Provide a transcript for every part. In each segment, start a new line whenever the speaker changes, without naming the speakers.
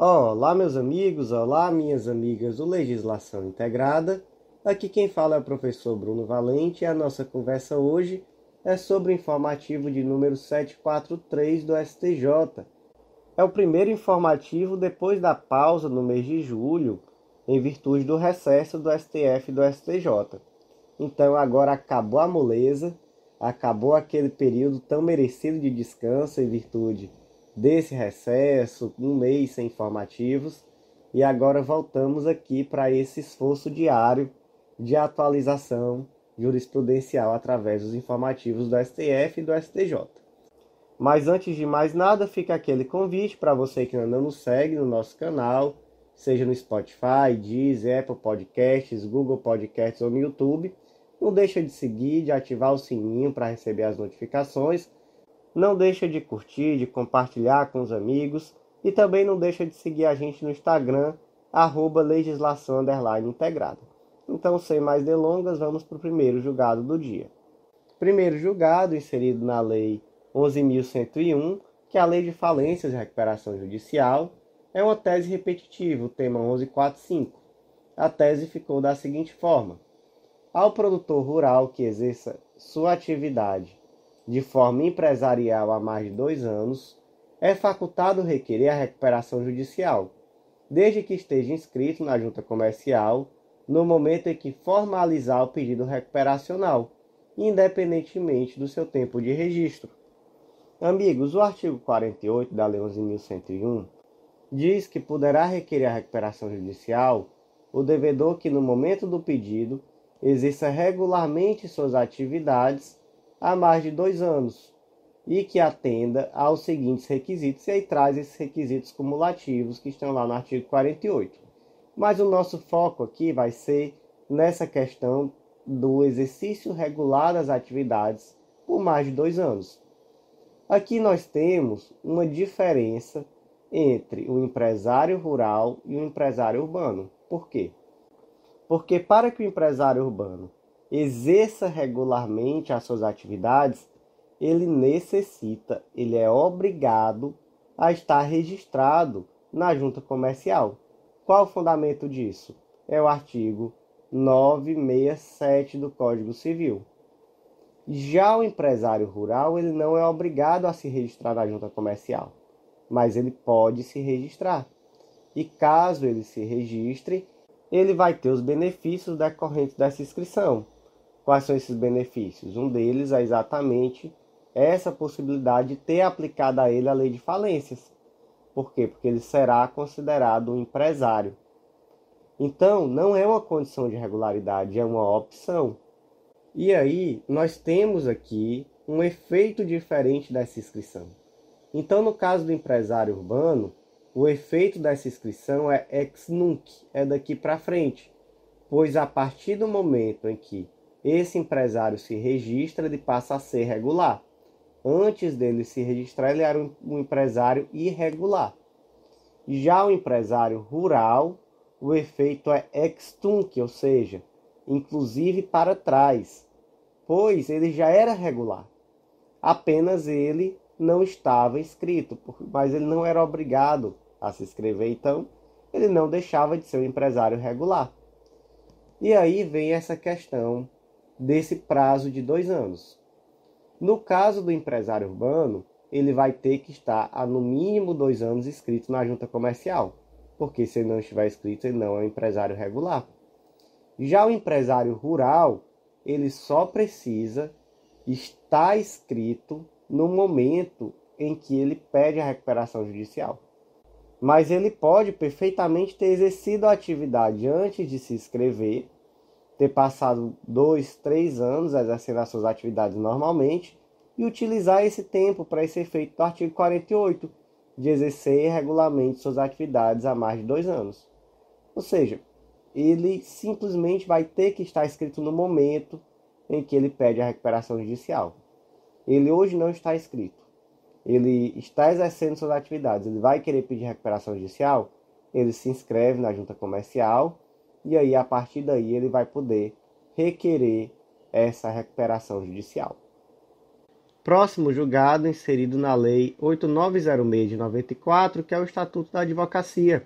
Olá, meus amigos, olá, minhas amigas do Legislação Integrada. Aqui quem fala é o professor Bruno Valente e a nossa conversa hoje é sobre o informativo de número 743 do STJ. É o primeiro informativo depois da pausa no mês de julho, em virtude do recesso do STF e do STJ. Então agora acabou a moleza, acabou aquele período tão merecido de descanso em virtude desse recesso, um mês sem informativos, e agora voltamos aqui para esse esforço diário de atualização jurisprudencial através dos informativos do STF e do STJ. Mas antes de mais nada, fica aquele convite para você que ainda não nos segue no nosso canal, seja no Spotify, Deezer, Apple Podcasts, Google Podcasts ou no YouTube. Não deixa de seguir, de ativar o sininho para receber as notificações. Não deixa de curtir, de compartilhar com os amigos. E também não deixa de seguir a gente no Instagram, @legislação_integrada. Então, sem mais delongas, vamos para o primeiro julgado do dia. Primeiro julgado, inserido na Lei 11.101, que é a Lei de Falências e Recuperação Judicial, é uma tese repetitiva, o tema 1145. A tese ficou da seguinte forma: ao produtor rural que exerça sua atividade de forma empresarial há mais de 2 anos, é facultado requerer a recuperação judicial, desde que esteja inscrito na junta comercial no momento em que formalizar o pedido recuperacional, independentemente do seu tempo de registro. Amigos, o artigo 48 da Lei 11.101 diz que poderá requerer a recuperação judicial o devedor que, no momento do pedido, exerça regularmente suas atividades há mais de 2 anos e que atenda aos seguintes requisitos, e aí traz esses requisitos cumulativos que estão lá no artigo 48. Mas o nosso foco aqui vai ser nessa questão do exercício regular das atividades por mais de 2 anos. Aqui nós temos uma diferença entre o empresário rural e o empresário urbano. Por quê? Porque para que o empresário urbano exerça regularmente as suas atividades, ele é obrigado a estar registrado na junta comercial. Qual o fundamento disso? É o artigo 967 do Código Civil. Já o empresário rural, ele não é obrigado a se registrar na junta comercial, mas ele pode se registrar. E caso ele se registre, ele vai ter os benefícios decorrentes dessa inscrição. Quais são esses benefícios? Um deles é exatamente essa possibilidade de ter aplicado a ele a lei de falências. Por quê? Porque ele será considerado um empresário. Então, não é uma condição de regularidade, é uma opção. E aí, nós temos aqui um efeito diferente dessa inscrição. Então, no caso do empresário urbano, o efeito dessa inscrição é ex nunc, é daqui para frente, pois a partir do momento em que esse empresário se registra, ele passa a ser regular. Antes dele se registrar, ele era um empresário irregular. Já o empresário rural, o efeito é ex tunc, ou seja, inclusive para trás, pois ele já era regular. Apenas ele não estava inscrito, mas ele não era obrigado a se inscrever, então ele não deixava de ser um empresário regular. E aí vem essa questão desse prazo de 2 anos. No caso do empresário urbano, ele vai ter que estar há no mínimo 2 anos inscrito na junta comercial, porque se ele não estiver inscrito, ele não é um empresário regular. Já o empresário rural, ele só precisa estar inscrito no momento em que ele pede a recuperação judicial. Mas ele pode perfeitamente ter exercido a atividade antes de se inscrever, ter passado 2, 3 anos exercendo as suas atividades normalmente e utilizar esse tempo para esse efeito do artigo 48, de exercer regularmente suas atividades há mais de 2 anos. Ou seja, ele simplesmente vai ter que estar inscrito no momento em que ele pede a recuperação judicial. Ele hoje não está inscrito. Ele está exercendo suas atividades. Ele vai querer pedir recuperação judicial, ele se inscreve na junta comercial e aí a partir daí ele vai poder requerer essa recuperação judicial. Próximo julgado inserido na Lei 8906 de 94, que é o Estatuto da Advocacia.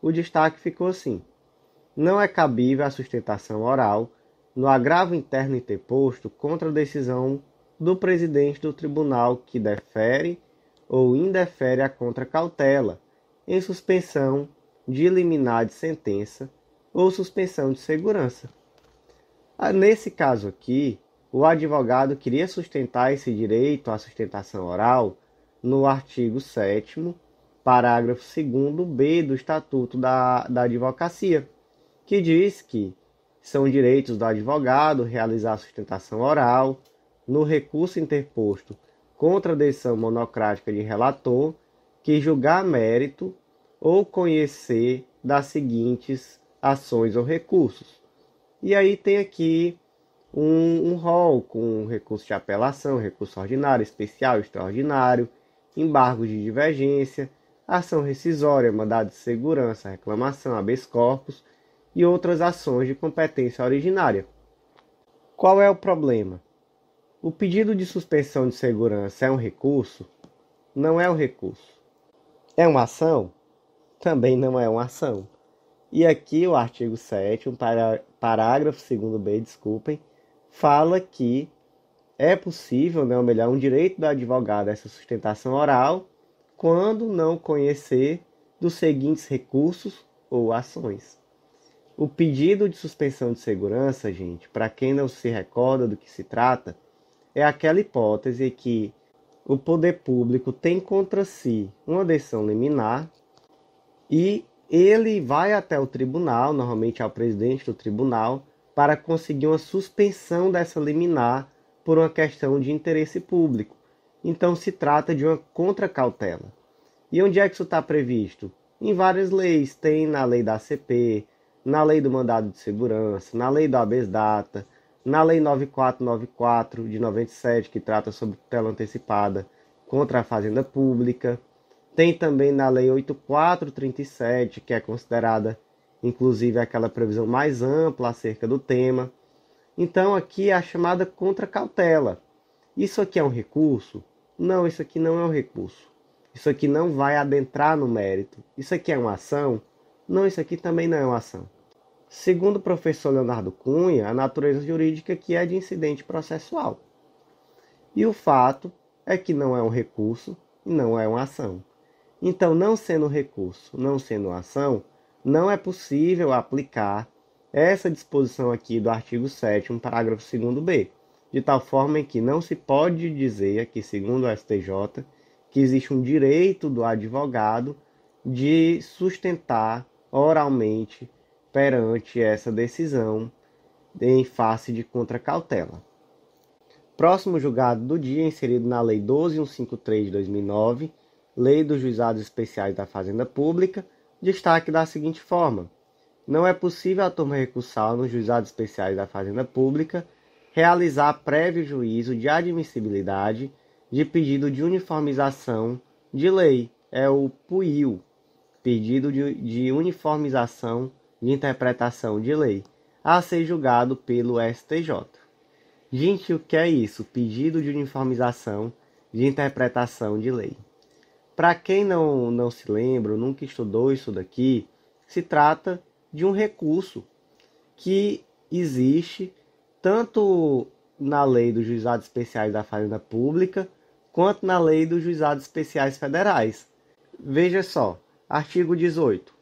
O destaque ficou assim: não é cabível a sustentação oral no agravo interno interposto contra a decisão do presidente do tribunal que defere ou indefere a contracautela, em suspensão de liminar de sentença ou suspensão de segurança. Nesse caso aqui, o advogado queria sustentar esse direito à sustentação oral no artigo 7º, parágrafo 2º B do Estatuto da Advocacia, que diz que são direitos do advogado realizar a sustentação oral no recurso interposto contra a decisão monocrática de relator que julgar mérito ou conhecer das seguintes ações ou recursos. E aí tem aqui um rol com recurso de apelação, recurso ordinário, especial, extraordinário, embargo de divergência, ação rescisória, mandado de segurança, reclamação, habeas corpus e outras ações de competência originária. Qual é o problema? O pedido de suspensão de segurança é um recurso? Não é um recurso. É uma ação? Também não é uma ação. E aqui o artigo 7º, parágrafo 2º B, fala que é possível, ou melhor, um direito do advogado a essa sustentação oral quando não conhecer dos seguintes recursos ou ações. O pedido de suspensão de segurança, gente, para quem não se recorda do que se trata, é aquela hipótese em que o poder público tem contra si uma decisão liminar e ele vai até o tribunal, normalmente ao presidente do tribunal, para conseguir uma suspensão dessa liminar por uma questão de interesse público. Então se trata de uma contracautela. E onde é que isso está previsto? Em várias leis. Tem na lei da ACP, na lei do mandado de segurança, na lei do habeas data, na lei 9494 de 97, que trata sobre tutela antecipada contra a fazenda pública. Tem também na lei 8437, que é considerada inclusive aquela previsão mais ampla acerca do tema. Então aqui é a chamada contracautela. Isso aqui é um recurso? Não, isso aqui não é um recurso. Isso aqui não vai adentrar no mérito. Isso aqui é uma ação? Não, isso aqui também não é uma ação. Segundo o professor Leonardo Cunha, a natureza jurídica aqui é de incidente processual. E o fato é que não é um recurso e não é uma ação. Então, não sendo recurso, não sendo ação, não é possível aplicar essa disposição aqui do artigo 7º, parágrafo 2º B, de tal forma que não se pode dizer aqui, segundo o STJ, que existe um direito do advogado de sustentar oralmente perante essa decisão em face de contracautela. Próximo julgado do dia, inserido na Lei 12.153 de 2009, Lei dos Juizados Especiais da Fazenda Pública, destaque da seguinte forma: não é possível a turma recursal nos Juizados Especiais da Fazenda Pública realizar prévio juízo de admissibilidade de pedido de uniformização de lei, é o PUIU, pedido de uniformização de interpretação de lei, a ser julgado pelo STJ. Gente, o que é isso? Pedido de uniformização de interpretação de lei. Para quem não se lembra, nunca estudou isso daqui, se trata de um recurso que existe tanto na lei dos juizados especiais da Fazenda Pública, quanto na lei dos juizados especiais federais. Veja só, artigo 18.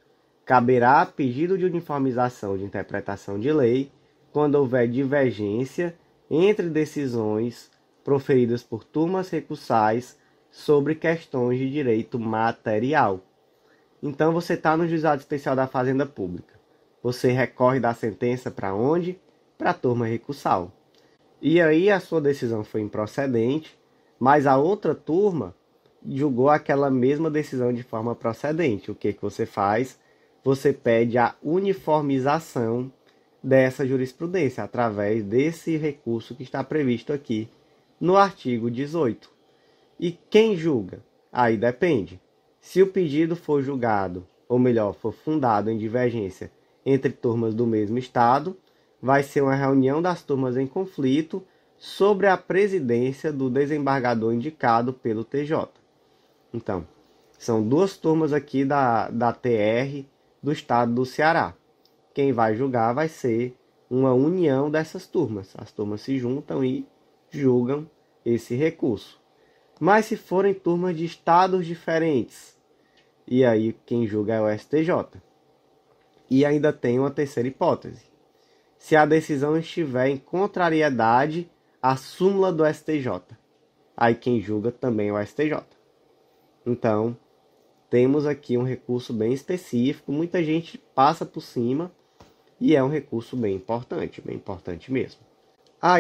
Caberá pedido de uniformização de interpretação de lei quando houver divergência entre decisões proferidas por turmas recursais sobre questões de direito material. Então você está no Juizado Especial da Fazenda Pública. Você recorre da sentença para onde? Para a turma recursal. E aí a sua decisão foi improcedente, mas a outra turma julgou aquela mesma decisão de forma procedente. O que você faz? Você pede a uniformização dessa jurisprudência através desse recurso que está previsto aqui no artigo 18. E quem julga? Aí depende. Se o pedido for julgado, ou melhor, for fundado em divergência entre turmas do mesmo estado, vai ser uma reunião das turmas em conflito, sobre a presidência do desembargador indicado pelo TJ. Então, são duas turmas aqui da TR do estado do Ceará. Quem vai julgar vai ser uma união dessas turmas. As turmas se juntam e julgam esse recurso. Mas se forem turmas de estados diferentes, e aí quem julga é o STJ. E ainda tem uma terceira hipótese. Se a decisão estiver em contrariedade à súmula do STJ, aí quem julga também é o STJ. Então, temos aqui um recurso bem específico, muita gente passa por cima e é um recurso bem importante mesmo.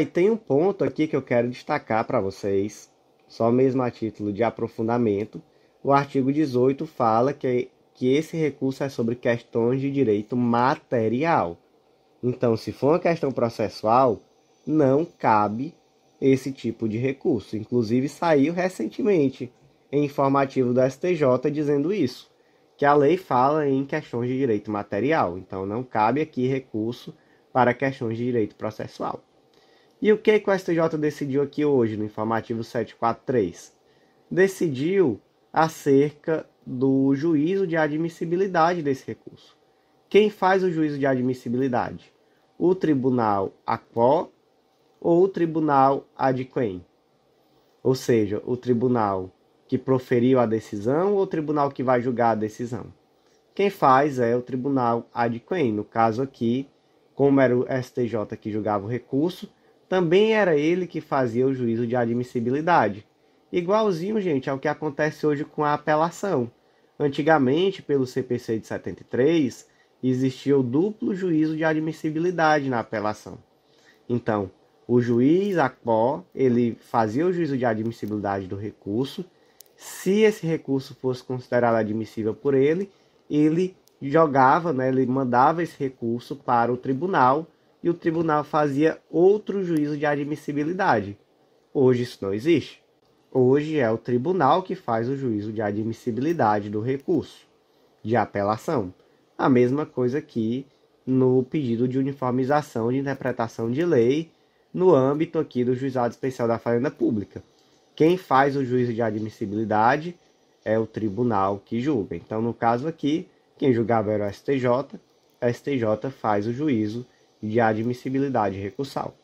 E tem um ponto aqui que eu quero destacar para vocês, só mesmo a título de aprofundamento. O artigo 18 fala que esse recurso é sobre questões de direito material. Então, se for uma questão processual, não cabe esse tipo de recurso. Inclusive, saiu recentemente em informativo do STJ dizendo isso, que a lei fala em questões de direito material. Então, não cabe aqui recurso para questões de direito processual. E o que o STJ decidiu aqui hoje, no informativo 743? Decidiu acerca do juízo de admissibilidade desse recurso. Quem faz o juízo de admissibilidade? O tribunal aquo ou o tribunal ad quem? Ou seja, o tribunal que proferiu a decisão ou o tribunal que vai julgar a decisão? Quem faz é o tribunal ad quem. No caso aqui, como era o STJ que julgava o recurso, também era ele que fazia o juízo de admissibilidade. Igualzinho, gente, ao que acontece hoje com a apelação. Antigamente, pelo CPC de 73, existia o duplo juízo de admissibilidade na apelação. Então, o juiz aquo, ele fazia o juízo de admissibilidade do recurso. Se esse recurso fosse considerado admissível por ele, ele jogava, ele mandava esse recurso para o tribunal e o tribunal fazia outro juízo de admissibilidade. Hoje isso não existe. Hoje é o tribunal que faz o juízo de admissibilidade do recurso de apelação. A mesma coisa aqui no pedido de uniformização de interpretação de lei no âmbito aqui do Juizado Especial da Fazenda Pública. Quem faz o juízo de admissibilidade é o tribunal que julga. Então, no caso aqui, quem julgava era o STJ, a STJ faz o juízo de admissibilidade recursal.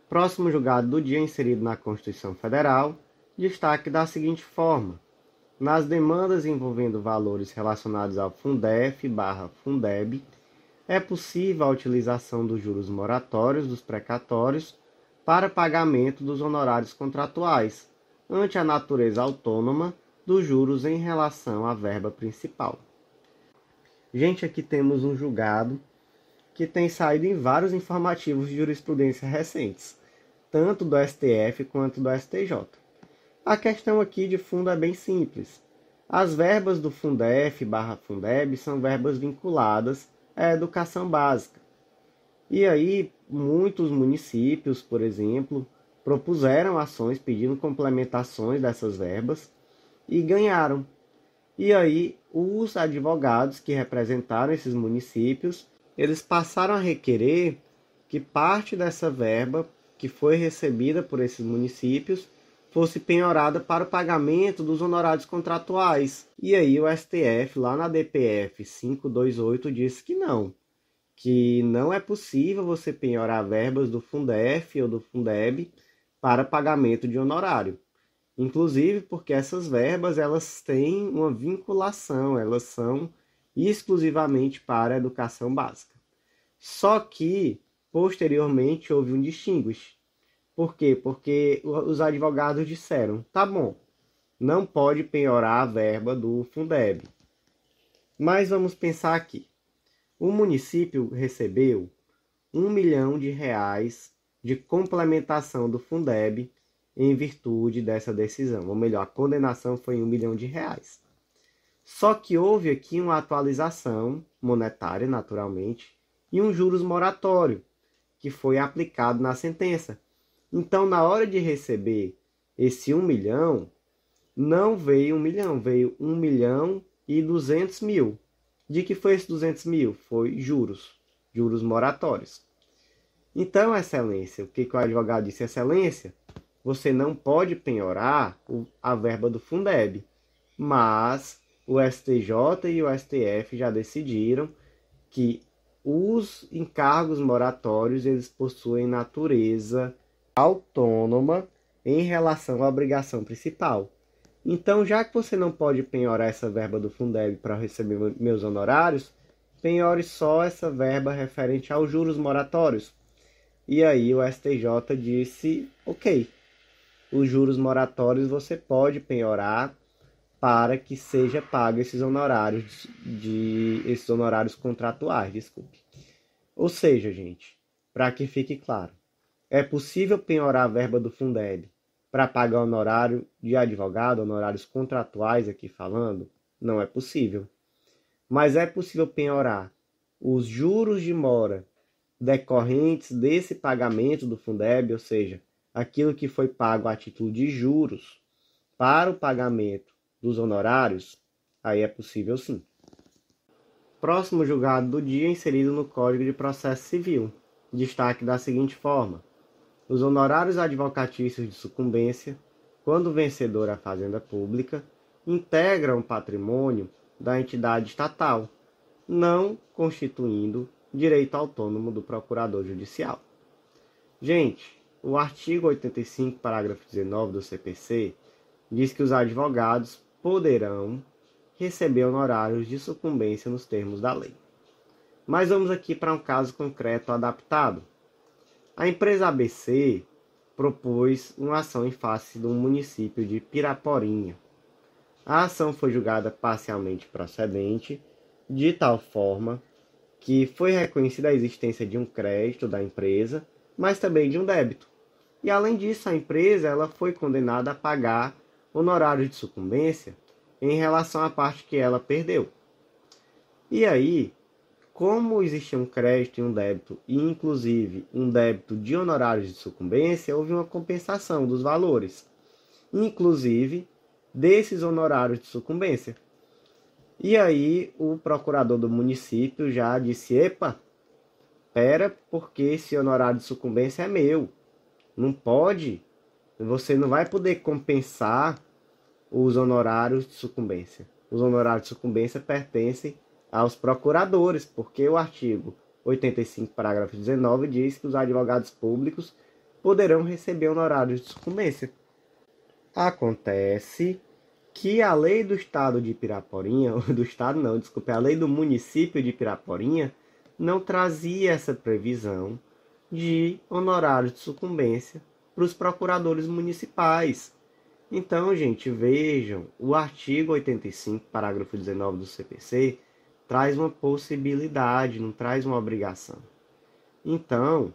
Próximo julgado do dia inserido na Constituição Federal, destaque da seguinte forma: nas demandas envolvendo valores relacionados ao Fundef/Fundeb, é possível a utilização dos juros moratórios dos precatórios para pagamento dos honorários contratuais, ante a natureza autônoma dos juros em relação à verba principal. Gente, aqui temos um julgado que tem saído em vários informativos de jurisprudência recentes, tanto do STF quanto do STJ. A questão aqui de fundo é bem simples. As verbas do Fundef/Fundeb são verbas vinculadas à educação básica. E aí, muitos municípios, por exemplo, propuseram ações pedindo complementações dessas verbas e ganharam. E aí, os advogados que representaram esses municípios, eles passaram a requerer que parte dessa verba que foi recebida por esses municípios fosse penhorada para o pagamento dos honorários contratuais. E aí o STF, lá na DPF 528, disse que não é possível você penhorar verbas do Fundef ou do Fundeb para pagamento de honorário. Inclusive porque essas verbas elas têm uma vinculação, elas são exclusivamente para a educação básica. Só que, posteriormente, houve um distinguish. Por quê? Porque os advogados disseram, tá bom, não pode penhorar a verba do Fundeb. Mas vamos pensar aqui. O município recebeu R$ 1 milhão de complementação do Fundeb em virtude dessa decisão. Ou melhor, a condenação foi em R$ 1 milhão. Só que houve aqui uma atualização monetária, naturalmente, e um juros moratório, que foi aplicado na sentença. Então, na hora de receber esse 1 milhão, não veio 1 milhão, veio 1 milhão e 200 mil. De que foi esse 200 mil? Foi juros moratórios. Então, excelência, o que o advogado disse? Excelência, você não pode penhorar a verba do Fundeb, mas o STJ e o STF já decidiram que os encargos moratórios eles possuem natureza autônoma em relação à obrigação principal. Então, já que você não pode penhorar essa verba do Fundeb para receber meus honorários, penhore só essa verba referente aos juros moratórios. E aí o STJ disse, ok, os juros moratórios você pode penhorar para que seja pago esses honorários contratuais, desculpe. Ou seja, gente, para que fique claro, é possível penhorar a verba do Fundeb para pagar honorário de advogado, honorários contratuais aqui falando? Não é possível. Mas é possível penhorar os juros de mora decorrentes desse pagamento do Fundeb, ou seja, aquilo que foi pago a título de juros para o pagamento dos honorários, aí é possível sim. Próximo julgado do dia inserido no Código de Processo Civil. Destaque da seguinte forma: os honorários advocatícios de sucumbência, quando vencedor a fazenda pública, integram o patrimônio da entidade estatal, não constituindo direito autônomo do procurador judicial. Gente, o artigo 85, parágrafo 19 do CPC diz que os advogados poderão receber honorários de sucumbência nos termos da lei. Mas vamos aqui para um caso concreto adaptado. A empresa ABC propôs uma ação em face do município de Piraporinha. A ação foi julgada parcialmente procedente, de tal forma que foi reconhecida a existência de um crédito da empresa, mas também de um débito. E além disso, a empresa ela foi condenada a pagar honorários de sucumbência em relação à parte que ela perdeu. E aí, como existia um crédito e um débito, e inclusive um débito de honorários de sucumbência, houve uma compensação dos valores, inclusive desses honorários de sucumbência. E aí o procurador do município já disse, epa, pera, porque esse honorário de sucumbência é meu. Não pode, você não vai poder compensar os honorários de sucumbência. Os honorários de sucumbência pertencem aos procuradores, porque o artigo 85, parágrafo 19, diz que os advogados públicos poderão receber honorários de sucumbência. Acontece que a lei do estado de Piraporinha, do estado não, desculpe, a lei do município de Piraporinha não trazia essa previsão de honorários de sucumbência para os procuradores municipais. Então, gente, vejam, o artigo 85, parágrafo 19 do CPC, traz uma possibilidade, não traz uma obrigação. Então,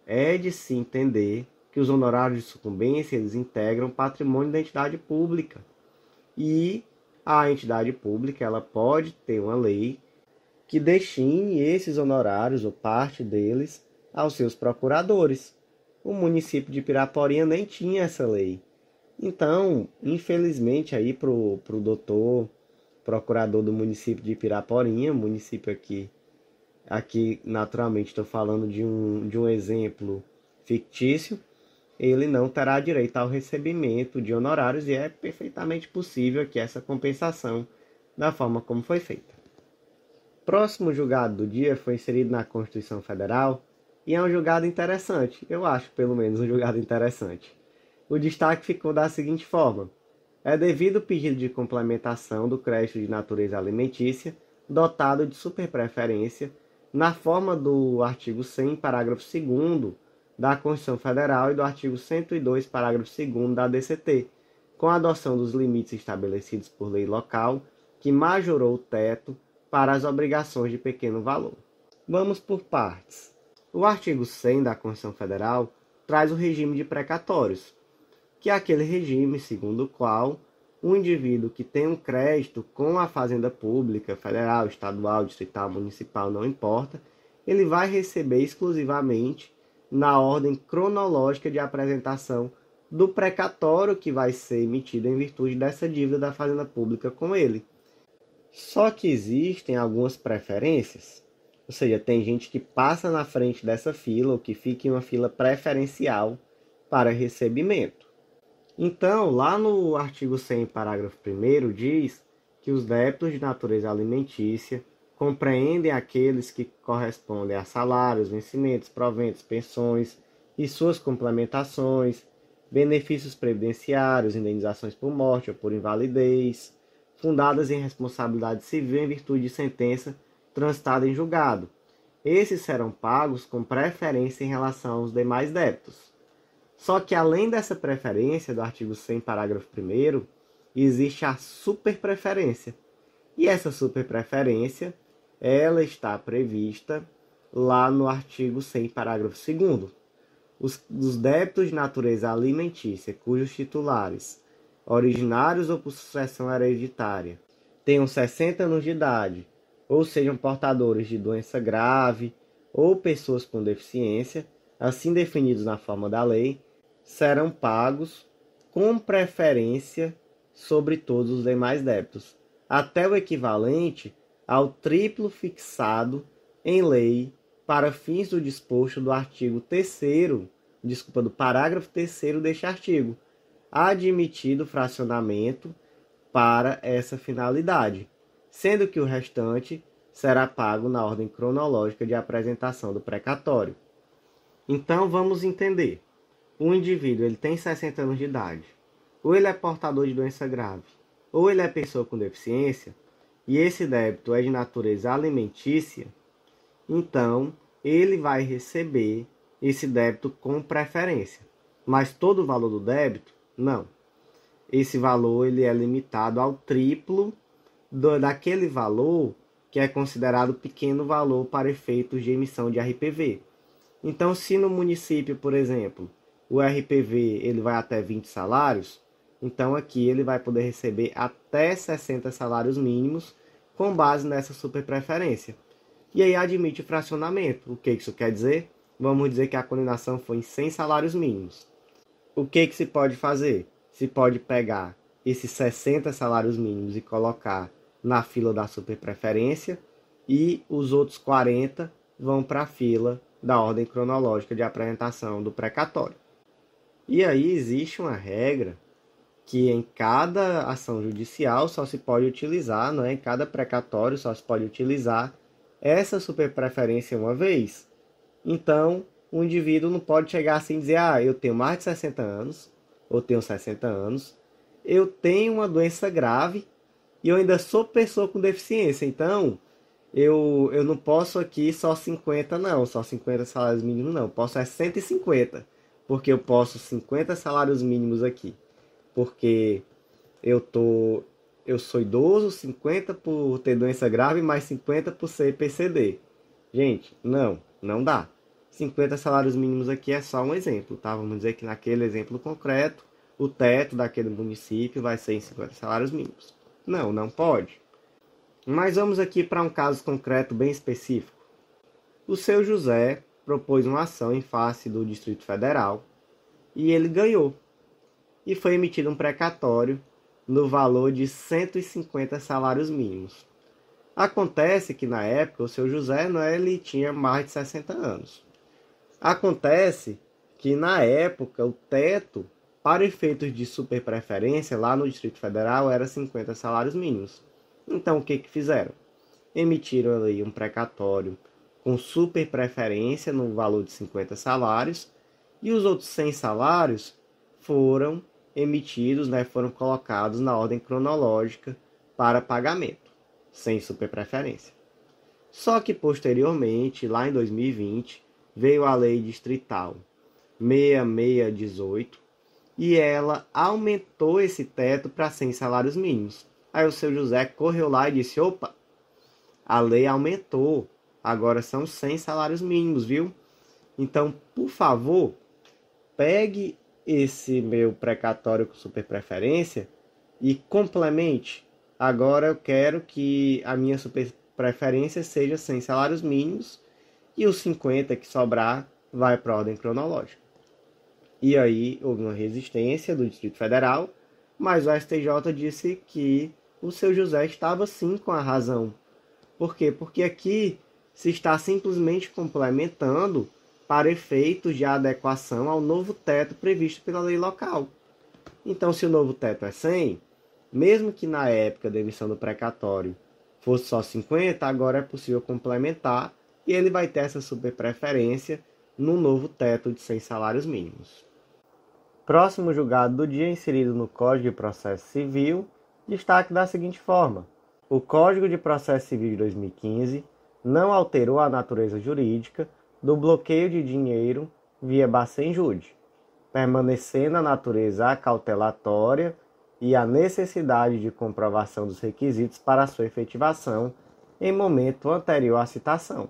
é de se entender que os honorários de sucumbência eles integram o patrimônio da entidade pública. E a entidade pública ela pode ter uma lei que destine esses honorários, ou parte deles, aos seus procuradores. O município de Piraporinha nem tinha essa lei. Então, infelizmente, aí para o doutor procurador do município de Piraporinha, município aqui naturalmente estou falando de um exemplo fictício, ele não terá direito ao recebimento de honorários e é perfeitamente possível que essa compensação da forma como foi feita. Próximo julgado do dia foi inserido na Constituição Federal e é um julgado interessante, eu acho pelo menos um julgado interessante. O destaque ficou da seguinte forma: é devido ao pedido de complementação do crédito de natureza alimentícia dotado de superpreferência na forma do artigo 100, parágrafo 2º da Constituição Federal e do artigo 102, parágrafo 2º da DCT, com a adoção dos limites estabelecidos por lei local, que majorou o teto para as obrigações de pequeno valor. Vamos por partes. O artigo 100 da Constituição Federal traz o regime de precatórios, que é aquele regime segundo o qual um indivíduo que tem um crédito com a fazenda pública, federal, estadual, distrital, municipal, não importa, ele vai receber exclusivamente na ordem cronológica de apresentação do precatório que vai ser emitido em virtude dessa dívida da fazenda pública com ele. Só que existem algumas preferências. Ou seja, tem gente que passa na frente dessa fila ou que fica em uma fila preferencial para recebimento. Então, lá no artigo 100, parágrafo 1º, diz que os débitos de natureza alimentícia compreendem aqueles que correspondem a salários, vencimentos, proventos, pensões e suas complementações, benefícios previdenciários, indenizações por morte ou por invalidez, fundadas em responsabilidade civil em virtude de sentença transitada em julgado. Esses serão pagos com preferência em relação aos demais débitos. Só que além dessa preferência do artigo 100, parágrafo 1º, existe a superpreferência. E essa superpreferência, ela está prevista lá no artigo 100, parágrafo 2º. Os débitos de natureza alimentícia, cujos titulares, originários ou por sucessão hereditária, tenham 60 anos de idade, ou sejam portadores de doença grave, ou pessoas com deficiência, assim definidos na forma da lei, serão pagos com preferência sobre todos os demais débitos, até o equivalente ao triplo fixado em lei para fins do disposto do artigo 3º, do parágrafo 3º deste artigo, admitido fracionamento para essa finalidade, sendo que o restante será pago na ordem cronológica de apresentação do precatório. Então vamos entender. O indivíduo ele tem 60 anos de idade, ou ele é portador de doença grave, ou ele é pessoa com deficiência, e esse débito é de natureza alimentícia, então ele vai receber esse débito com preferência. Mas todo o valor do débito, não. Esse valor ele é limitado ao triplo daquele valor que é considerado pequeno valor para efeitos de emissão de RPV. Então, se no município, por exemplo, o RPV ele vai até 20 salários, então aqui ele vai poder receber até 60 salários mínimos com base nessa superpreferência. E aí admite o fracionamento. O que isso quer dizer? Vamos dizer que a condenação foi em 100 salários mínimos. O que se pode fazer? Se pode pegar esses 60 salários mínimos e colocar na fila da superpreferência e os outros 40 vão para a fila da ordem cronológica de apresentação do precatório. E aí existe uma regra que em cada ação judicial só se pode utilizar, em cada precatório só se pode utilizar essa superpreferência uma vez. Então, o indivíduo não pode chegar assim e dizer, eu tenho mais de 60 anos, ou tenho 60 anos, eu tenho uma doença grave e eu ainda sou pessoa com deficiência, então eu não posso aqui só 50 não, só 50 salários mínimos não, posso 150, porque eu posso 50 salários mínimos aqui, porque eu sou idoso, 50 por ter doença grave, mais 50 por ser PCD. Gente, não dá. 50 salários mínimos aqui é só um exemplo, tá? Vamos dizer que naquele exemplo concreto, o teto daquele município vai ser em 50 salários mínimos. Não pode. Mas vamos aqui para um caso concreto bem específico. O seu José propôs uma ação em face do Distrito Federal e ele ganhou. E foi emitido um precatório no valor de 150 salários mínimos. Acontece que na época o seu José ele tinha mais de 60 anos. Acontece que na época o teto para efeitos de superpreferência lá no Distrito Federal era 50 salários mínimos. Então o que fizeram? Emitiram ali um precatório com superpreferência no valor de 50 salários e os outros 100 salários foram emitidos, foram colocados na ordem cronológica para pagamento, sem superpreferência. Só que posteriormente, lá em 2020, veio a lei distrital 6618 e ela aumentou esse teto para 100 salários mínimos. Aí o seu José correu lá e disse, opa, a lei aumentou, agora são 100 salários mínimos, viu? Então, por favor, pegue esse meu precatório com superpreferência e complemente. Agora eu quero que a minha superpreferência seja 100 salários mínimos e os 50 que sobrar vai para a ordem cronológica. E aí houve uma resistência do Distrito Federal, mas o STJ disse que o seu José estava sim com a razão. Por quê? Porque aqui se está simplesmente complementando para efeitos de adequação ao novo teto previsto pela lei local. Então, se o novo teto é 100, mesmo que na época da emissão do precatório fosse só 50, agora é possível complementar e ele vai ter essa superpreferência no novo teto de 100 salários mínimos. Próximo julgado do dia inserido no Código de Processo Civil, destaque da seguinte forma: o Código de Processo Civil de 2015 não alterou a natureza jurídica do bloqueio de dinheiro via Bacen-Jude, permanecendo a natureza acautelatória e a necessidade de comprovação dos requisitos para sua efetivação em momento anterior à citação.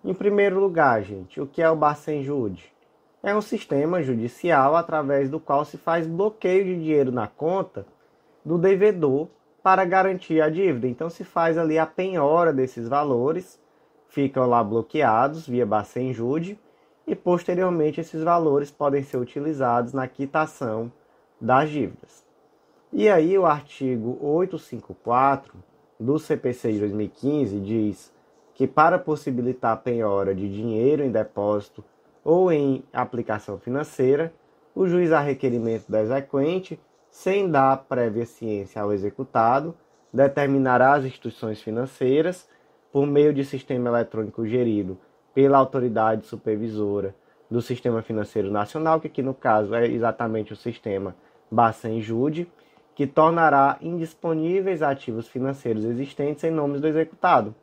Em primeiro lugar, gente, o que é o Bacen-Jude? É um sistema judicial através do qual se faz bloqueio de dinheiro na conta do devedor para garantir a dívida. Então se faz ali a penhora desses valores, ficam lá bloqueados via Bacen-Jude e posteriormente esses valores podem ser utilizados na quitação das dívidas. E aí o artigo 854 do CPC de 2015 diz que para possibilitar a penhora de dinheiro em depósito ou em aplicação financeira, o juiz a requerimento do exequente, sem dar prévia ciência ao executado, determinará as instituições financeiras, por meio de sistema eletrônico gerido pela autoridade supervisora do Sistema Financeiro Nacional, que aqui no caso é exatamente o sistema Bacen-Jude, que tornará indisponíveis ativos financeiros existentes em nome do executado,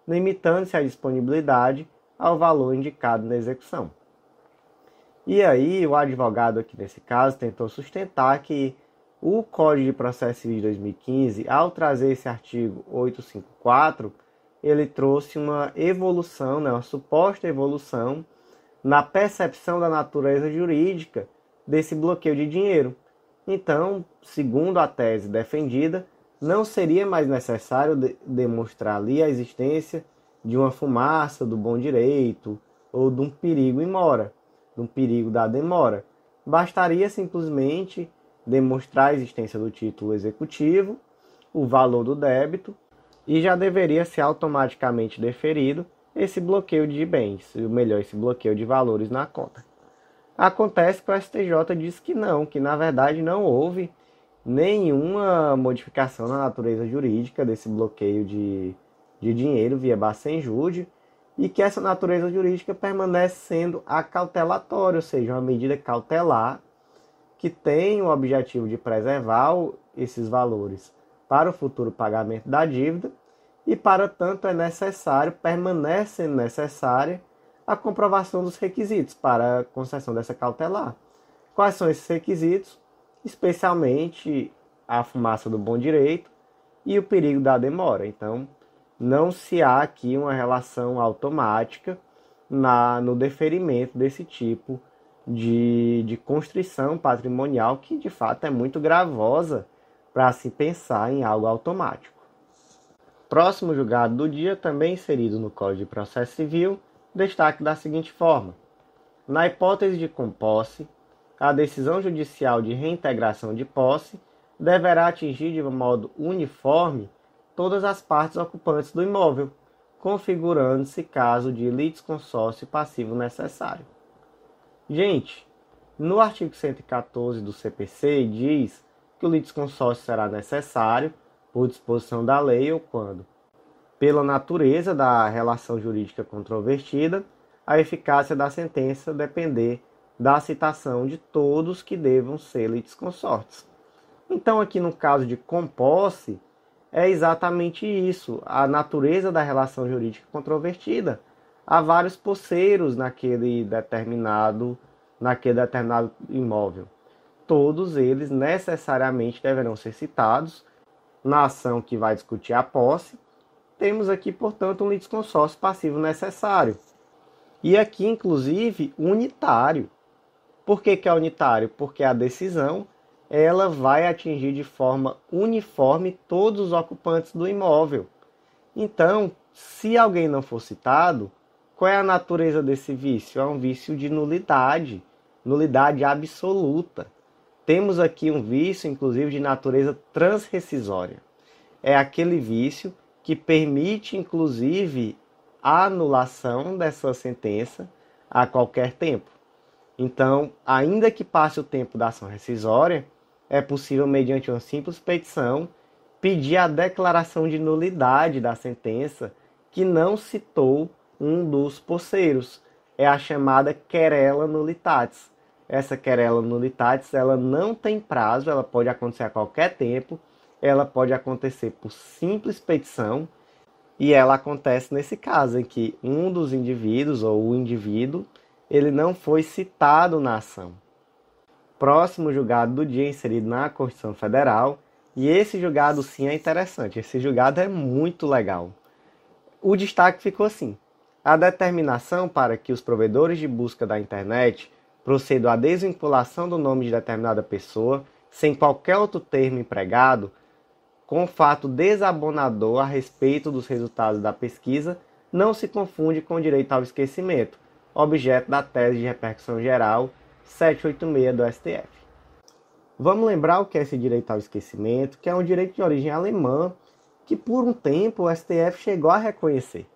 limitando-se a disponibilidade ao valor indicado na execução. E aí o advogado aqui nesse caso tentou sustentar que o Código de Processo Civil de 2015, ao trazer esse artigo 854, ele trouxe uma evolução, uma suposta evolução na percepção da natureza jurídica desse bloqueio de dinheiro. Então, segundo a tese defendida, não seria mais necessário demonstrar ali a existência de uma fumaça do bom direito ou de um perigo in mora, de um perigo da demora. Bastaria simplesmente demonstrar a existência do título executivo, o valor do débito, e já deveria ser automaticamente deferido esse bloqueio de bens, ou melhor, esse bloqueio de valores na conta. Acontece que o STJ diz que não, que na verdade não houve nenhuma modificação na natureza jurídica desse bloqueio de dinheiro via Bacen-Jude e que essa natureza jurídica permanece sendo acautelatória, ou seja, uma medida cautelar que tem o objetivo de preservar esses valores para o futuro pagamento da dívida e, para tanto, permanece sendo necessária a comprovação dos requisitos para a concessão dessa cautelar. Quais são esses requisitos? Especialmente a fumaça do bom direito e o perigo da demora. Então, não se há aqui uma relação automática no deferimento desse tipo de constrição patrimonial que, de fato, é muito gravosa para se pensar em algo automático. Próximo julgado do dia, também inserido no Código de Processo Civil, destaque da seguinte forma: na hipótese de composse, a decisão judicial de reintegração de posse deverá atingir de modo uniforme todas as partes ocupantes do imóvel, configurando-se caso de litisconsórcio passivo necessário. Gente, no artigo 114 do CPC diz que o litisconsórcio será necessário por disposição da lei ou quando, pela natureza da relação jurídica controvertida, a eficácia da sentença depender da citação de todos que devam ser litisconsortes. Então, aqui no caso de composse, é exatamente isso, a natureza da relação jurídica controvertida. Há vários posseiros naquele determinado imóvel. Todos eles necessariamente deverão ser citados na ação que vai discutir a posse. Temos aqui, portanto, um litisconsórcio passivo necessário. E aqui, inclusive, unitário. Por que é unitário? Porque a decisão ela vai atingir de forma uniforme todos os ocupantes do imóvel. Então, se alguém não for citado, qual é a natureza desse vício? É um vício de nulidade absoluta. Temos aqui um vício, inclusive, de natureza transrescisória. É aquele vício que permite, inclusive, anulação dessa sentença a qualquer tempo. Então, ainda que passe o tempo da ação rescisória, é possível, mediante uma simples petição, pedir a declaração de nulidade da sentença que não citou um dos posseiros. É a chamada querela nullitatis. Essa querela nullitatis, ela não tem prazo, ela pode acontecer a qualquer tempo, ela pode acontecer por simples petição, e ela acontece nesse caso em que um dos indivíduos ou o indivíduo, ele não foi citado na ação. Próximo julgado do dia inserido na Constituição Federal, e esse julgado sim é interessante, esse julgado é muito legal. O destaque ficou assim: a determinação para que os provedores de busca da internet procedam à desvinculação do nome de determinada pessoa, sem qualquer outro termo empregado, com fato desabonador a respeito dos resultados da pesquisa, não se confunde com o direito ao esquecimento, objeto da tese de repercussão geral 786 do STF. Vamos lembrar o que é esse direito ao esquecimento, que é um direito de origem alemã, que por um tempo o STF chegou a reconhecer,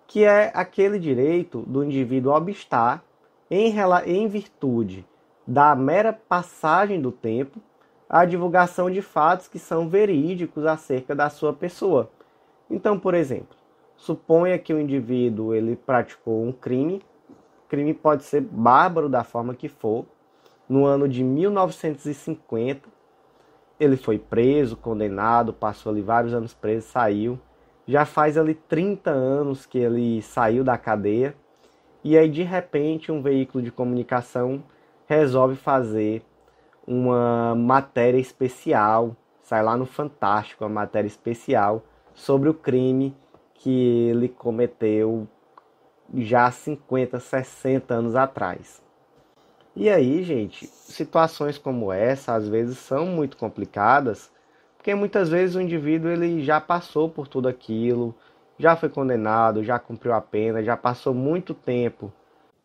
que é aquele direito do indivíduo obstar em virtude da mera passagem do tempo a divulgação de fatos que são verídicos acerca da sua pessoa. Então, por exemplo, suponha que o indivíduo ele praticou um crime. O crime pode ser bárbaro da forma que for. No ano de 1950, ele foi preso, condenado, passou ali vários anos preso, saiu. Já faz ali 30 anos que ele saiu da cadeia. E aí, de repente, um veículo de comunicação resolve fazer uma matéria especial, sai lá no Fantástico, uma matéria especial sobre o crime que ele cometeu já há 50, 60 anos atrás. E aí, gente, situações como essa às vezes são muito complicadas, porque muitas vezes o indivíduo ele já passou por tudo aquilo, já foi condenado, já cumpriu a pena, já passou muito tempo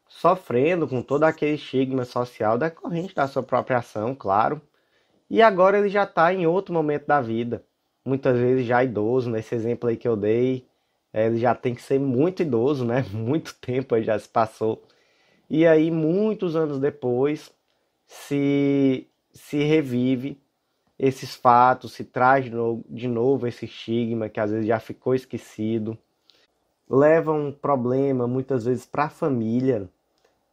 sofrendo com todo aquele estigma social decorrente da sua própria ação, claro. E agora ele já está em outro momento da vida, muitas vezes já idoso. Nesse exemplo aí que eu dei, ele já tem que ser muito idoso, né? Muito tempo aí já se passou. E aí, muitos anos depois, se revive esses fatos, se traz de novo esse estigma que às vezes já ficou esquecido. Leva um problema muitas vezes para a família,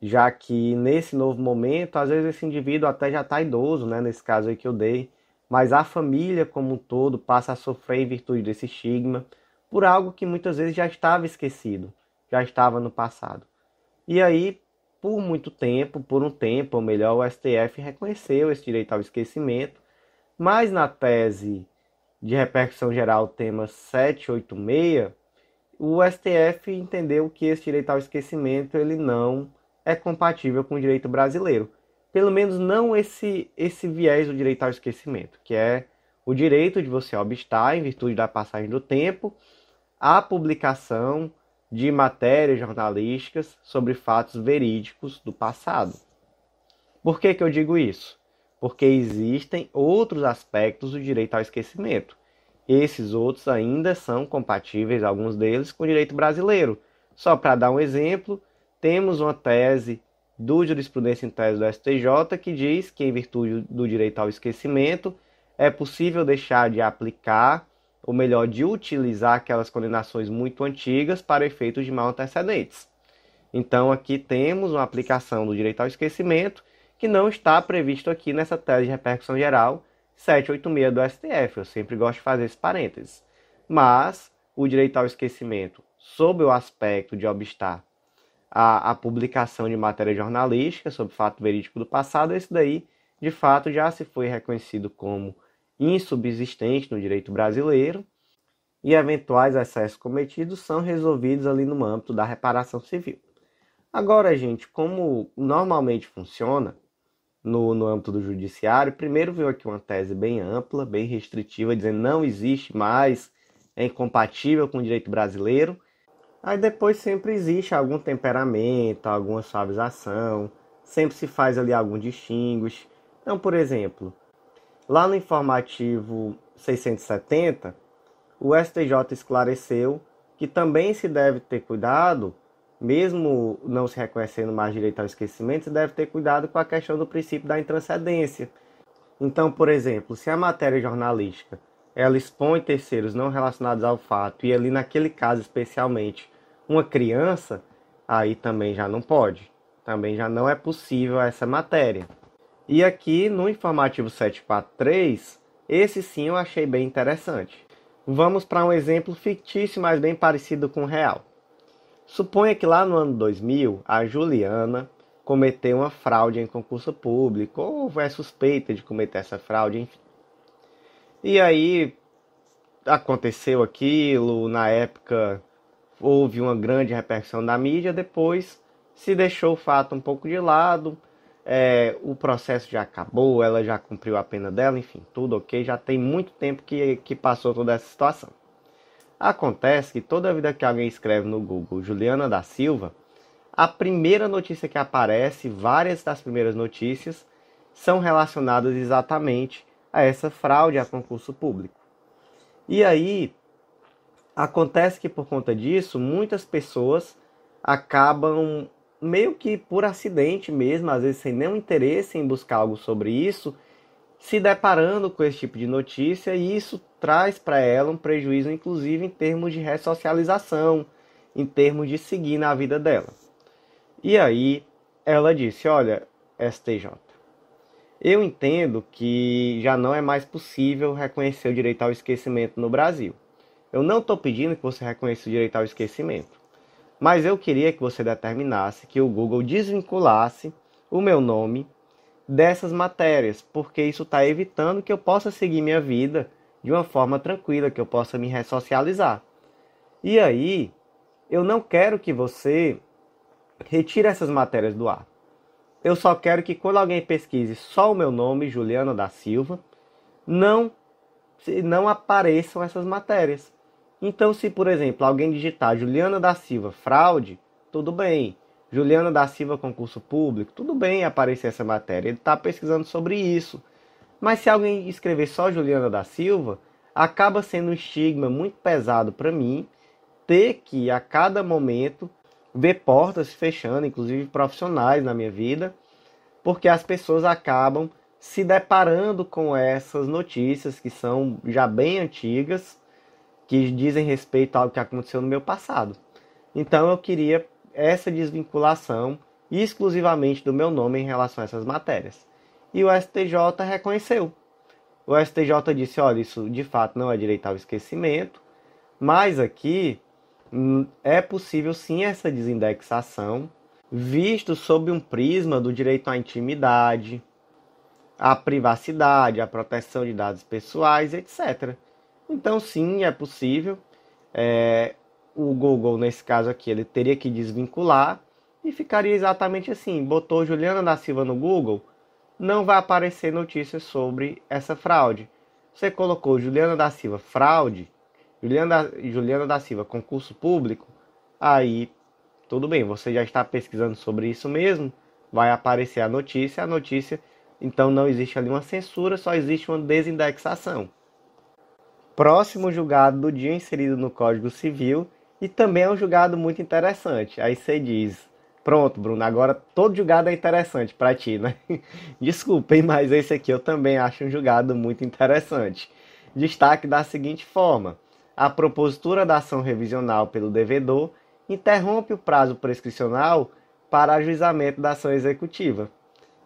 já que nesse novo momento, às vezes esse indivíduo até já está idoso, né, nesse caso aí que eu dei, mas a família como um todo passa a sofrer em virtude desse estigma, por algo que muitas vezes já estava esquecido, já estava no passado. E aí, por muito tempo, por um tempo, ou melhor, o STF reconheceu esse direito ao esquecimento, mas na tese de repercussão geral, tema 786, o STF entendeu que esse direito ao esquecimento ele não é compatível com o direito brasileiro. Pelo menos não esse viés do direito ao esquecimento, que é o direito de você obstar, em virtude da passagem do tempo, a publicação de matérias jornalísticas sobre fatos verídicos do passado. Por que eu digo isso? Porque existem outros aspectos do direito ao esquecimento. Esses outros ainda são compatíveis, alguns deles, com o direito brasileiro. Só para dar um exemplo, temos uma tese do Jurisprudência em Tese do STJ que diz que, em virtude do direito ao esquecimento, é possível deixar de aplicar, ou melhor, de utilizar aquelas condenações muito antigas para efeitos de mal antecedentes. Então, aqui temos uma aplicação do direito ao esquecimento que não está previsto aqui nessa tese de repercussão geral 786 do STF. Eu sempre gosto de fazer esse parênteses. Mas o direito ao esquecimento, sob o aspecto de obstar a publicação de matéria jornalística sobre fato verídico do passado, esse daí, de fato, já se foi reconhecido como insubsistente no direito brasileiro, e eventuais excessos cometidos são resolvidos ali no âmbito da reparação civil. Agora, gente, como normalmente funciona no âmbito do judiciário, primeiro veio aqui uma tese bem ampla, bem restritiva, dizendo não existe mais, é incompatível com o direito brasileiro. Aí depois sempre existe algum temperamento, alguma suavização, sempre se faz ali algum distinguish. Então, por exemplo, lá no informativo 670, o STJ esclareceu que também se deve ter cuidado, mesmo não se reconhecendo mais direito ao esquecimento, se deve ter cuidado com a questão do princípio da intranscendência. Então, por exemplo, se a matéria jornalística ela expõe terceiros não relacionados ao fato, e ali naquele caso especialmente uma criança, aí também já não pode. Também já não é possível essa matéria. E aqui no informativo 743, esse sim eu achei bem interessante. Vamos para um exemplo fictício, mas bem parecido com o real. Suponha que lá no ano 2000, a Juliana cometeu uma fraude em concurso público, ou é suspeita de cometer essa fraude, enfim. E aí aconteceu aquilo, na época houve uma grande repercussão da mídia, depois se deixou o fato um pouco de lado, o processo já acabou, ela já cumpriu a pena dela, enfim, tudo ok, já tem muito tempo que passou toda essa situação. Acontece que toda vida que alguém escreve no Google Juliana da Silva, a primeira notícia que aparece, várias das primeiras notícias, são relacionadas exatamente a essa fraude a concurso público. E aí, acontece que por conta disso, muitas pessoas acabam meio que por acidente mesmo, às vezes sem nenhum interesse em buscar algo sobre isso, se deparando com esse tipo de notícia, e isso traz para ela um prejuízo, inclusive em termos de ressocialização, em termos de seguir na vida dela. E aí ela disse: olha, STJ, eu entendo que já não é mais possível reconhecer o direito ao esquecimento no Brasil. Eu não estou pedindo que você reconheça o direito ao esquecimento, mas eu queria que você determinasse que o Google desvinculasse o meu nome dessas matérias, porque isso está evitando que eu possa seguir minha vida de uma forma tranquila, que eu possa me ressocializar. E aí, eu não quero que você retire essas matérias do ar. Eu só quero que quando alguém pesquise só o meu nome, Juliana da Silva, não apareçam essas matérias. Então, se por exemplo alguém digitar Juliana da Silva fraude, tudo bem. Juliana da Silva concurso público, tudo bem aparecer essa matéria. Ele está pesquisando sobre isso. Mas se alguém escrever só Juliana da Silva, acaba sendo um estigma muito pesado para mim ter que a cada momento ver portas se fechando, inclusive profissionais na minha vida, porque as pessoas acabam se deparando com essas notícias que são já bem antigas, que dizem respeito a algo que aconteceu no meu passado. Então eu queria essa desvinculação exclusivamente do meu nome em relação a essas matérias. E o STJ reconheceu. O STJ disse: olha, isso de fato não é direito ao esquecimento, mas aqui é possível sim essa desindexação, visto sob um prisma do direito à intimidade, à privacidade, à proteção de dados pessoais, etc. Então sim, é possível. O Google, nesse caso aqui, ele teria que desvincular e ficaria exatamente assim. Botou Juliana da Silva no Google, não vai aparecer notícias sobre essa fraude. Você colocou Juliana da Silva fraude, Juliana da Silva concurso público, aí tudo bem, você já está pesquisando sobre isso mesmo, vai aparecer a notícia, então não existe ali uma censura, só existe uma desindexação. Próximo julgado do dia inserido no Código Civil, e também é um julgado muito interessante. Aí você diz: pronto, Bruno, agora todo julgado é interessante para ti, né? Desculpem, mas esse aqui eu também acho um julgado muito interessante. Destaque da seguinte forma: a propositura da ação revisional pelo devedor interrompe o prazo prescricional para ajuizamento da ação executiva.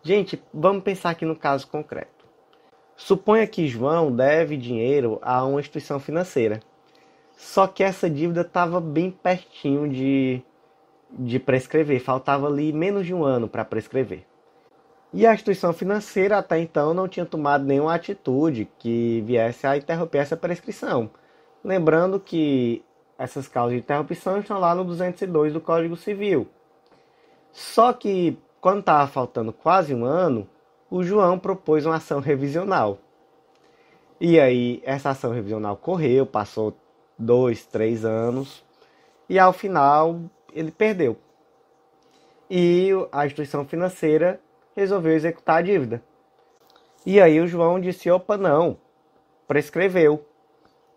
Gente, vamos pensar aqui no caso concreto. Suponha que João deve dinheiro a uma instituição financeira. Só que essa dívida estava bem pertinho de prescrever. Faltava ali menos de um ano para prescrever. E a instituição financeira até então não tinha tomado nenhuma atitude que viesse a interromper essa prescrição. Lembrando que essas causas de interrupção estão lá no 202 do Código Civil. Só que quando estava faltando quase um ano, o João propôs uma ação revisional. E aí essa ação revisional correu, passou 2, 3 anos, e ao final ele perdeu. E a instituição financeira resolveu executar a dívida. E aí o João disse: opa, não, prescreveu,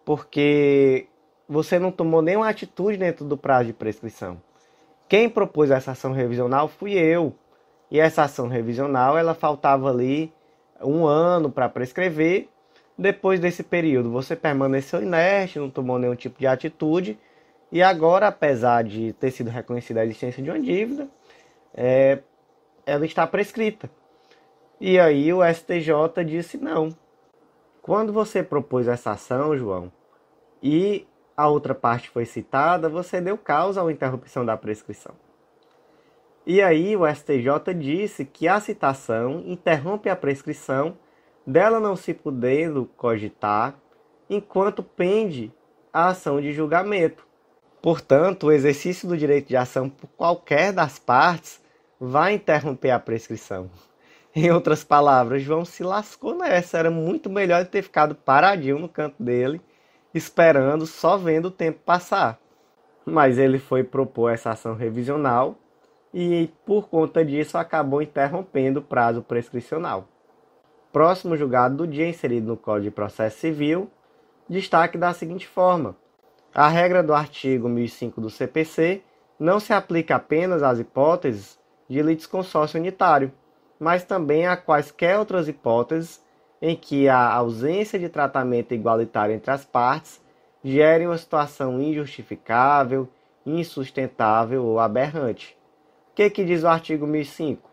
porque você não tomou nenhuma atitude dentro do prazo de prescrição. Quem propôs essa ação revisional fui eu. E essa ação revisional, ela faltava ali 1 ano para prescrever. Depois desse período, você permaneceu inerte, não tomou nenhum tipo de atitude. E agora, apesar de ter sido reconhecida a existência de uma dívida, ela está prescrita. E aí o STJ disse não. Quando você propôs essa ação, João, e a outra parte foi citada, você deu causa à interrupção da prescrição. E aí o STJ disse que a citação interrompe a prescrição, dela não se podendo cogitar, enquanto pende a ação de julgamento. Portanto, o exercício do direito de ação por qualquer das partes vai interromper a prescrição. Em outras palavras, João se lascou nessa. Era muito melhor ele ter ficado paradinho no canto dele, esperando, só vendo o tempo passar. Mas ele foi propor essa ação revisional e, por conta disso, acabou interrompendo o prazo prescricional. Próximo julgado do dia, inserido no Código de Processo Civil, destaque da seguinte forma: a regra do artigo 1005 do CPC não se aplica apenas às hipóteses de litisconsórcio unitário, mas também a quaisquer outras hipóteses em que a ausência de tratamento igualitário entre as partes gere uma situação injustificável, insustentável ou aberrante. O que diz o artigo 1005?